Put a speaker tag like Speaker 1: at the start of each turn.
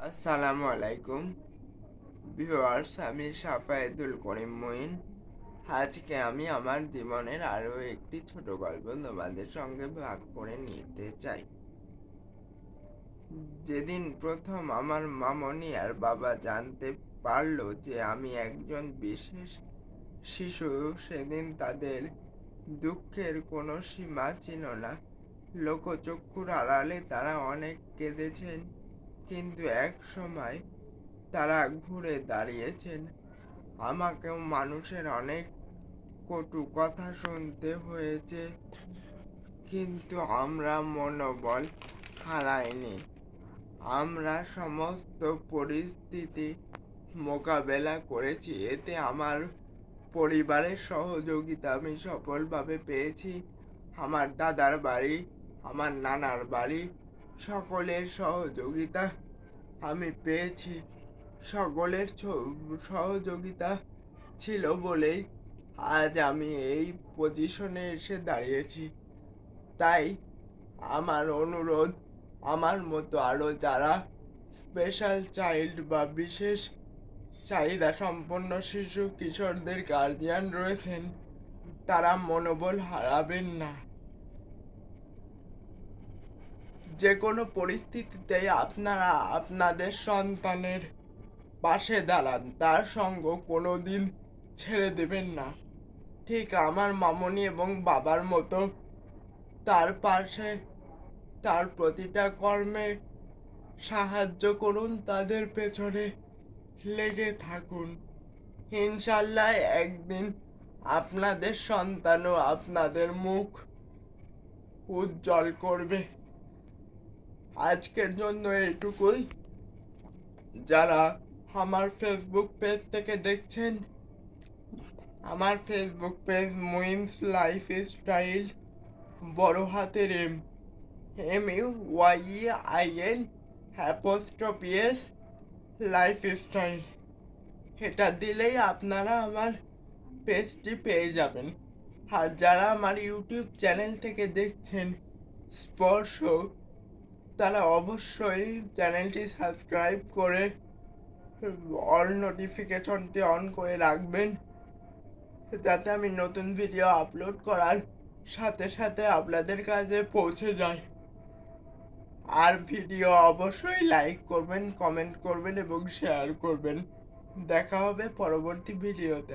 Speaker 1: আসসালামু আলাইকুম ভিউয়ার্স, আমি সাফায়েতুল করিম মুইন। আজকে আমি আমার জীবনের আরও একটি ছোট গল্প তোমাদের সঙ্গে ভাগ করে নিতে চাই। যেদিন প্রথম আমার মামনি আর বাবা জানতে পারলো যে আমি একজন বিশেষ শিশু, সেদিন তাদের দুঃখের কোনো সীমা ছিল না। লোকচক্ষুর আড়ালে তারা অনেক কেঁদেছেন, কিন্তু এক সময় তারা ঘুরে দাঁড়িয়েছেন। আমাকেও মানুষের অনেক কটু কথা শুনতে হয়েছে, কিন্তু আমরা মনোবল হারাইনি। আমরা সমস্ত পরিস্থিতি মোকাবেলা করেছি। এতে আমার পরিবারের সহযোগিতা আমি সফলভাবে পেয়েছি। আমার দাদার বাড়ি, আমার নানার বাড়ি, সকলের সহযোগিতা আমি পেয়েছি। সকলের সহযোগিতা ছিল বলেই আজ আমি এই পজিশনে এসে দাঁড়িয়েছি। তাই আমার অনুরোধ, আমার মতো আরও যারা স্পেশাল চাইল্ড বা বিশেষ চাহিদা সম্পন্ন শিশু কিশোরদের গার্জিয়ান রয়েছেন, তারা মনোবল হারাবেন না। যে কোনো পরিস্থিতিতেই আপনারা আপনাদের সন্তানের পাশে দাঁড়ান, তার সঙ্গ কোনোদিন ছেড়ে দেবেন না। ঠিক আমার মামনি এবং বাবার মতো তার পাশে, তার প্রতিটা কর্মে সাহায্য করুন, তাদের পেছনে লেগে থাকুন। ইনশাল্লাহ একদিন আপনাদের সন্তানও আপনাদের মুখ উজ্জ্বল করবে। আজকের জন্য এটুকুই। যারা আমার ফেসবুক পেজ থেকে দেখছেন, আমার ফেসবুক পেজ মুইনস লাইফ স্টাইল, বড় হাতের MUYEIN apostrophe S life style. এটা দিলেই আপনারা আমার পেজটি পেয়ে যাবেন। আর যারা আমার ইউটিউব চ্যানেল থেকে দেখছেন স্পর্শ, তারা অবশ্যই চ্যানেলটি সাবস্ক্রাইব করে অল নোটিফিকেশনটি অন করে রাখবেন, যাতে আমি নতুন ভিডিও আপলোড করার সাথে সাথে আপনাদের কাছে পৌঁছে যায়। আর ভিডিও অবশ্যই লাইক করবেন, কমেন্ট করবেন এবং শেয়ার করবেন। দেখা হবে পরবর্তী ভিডিওতে।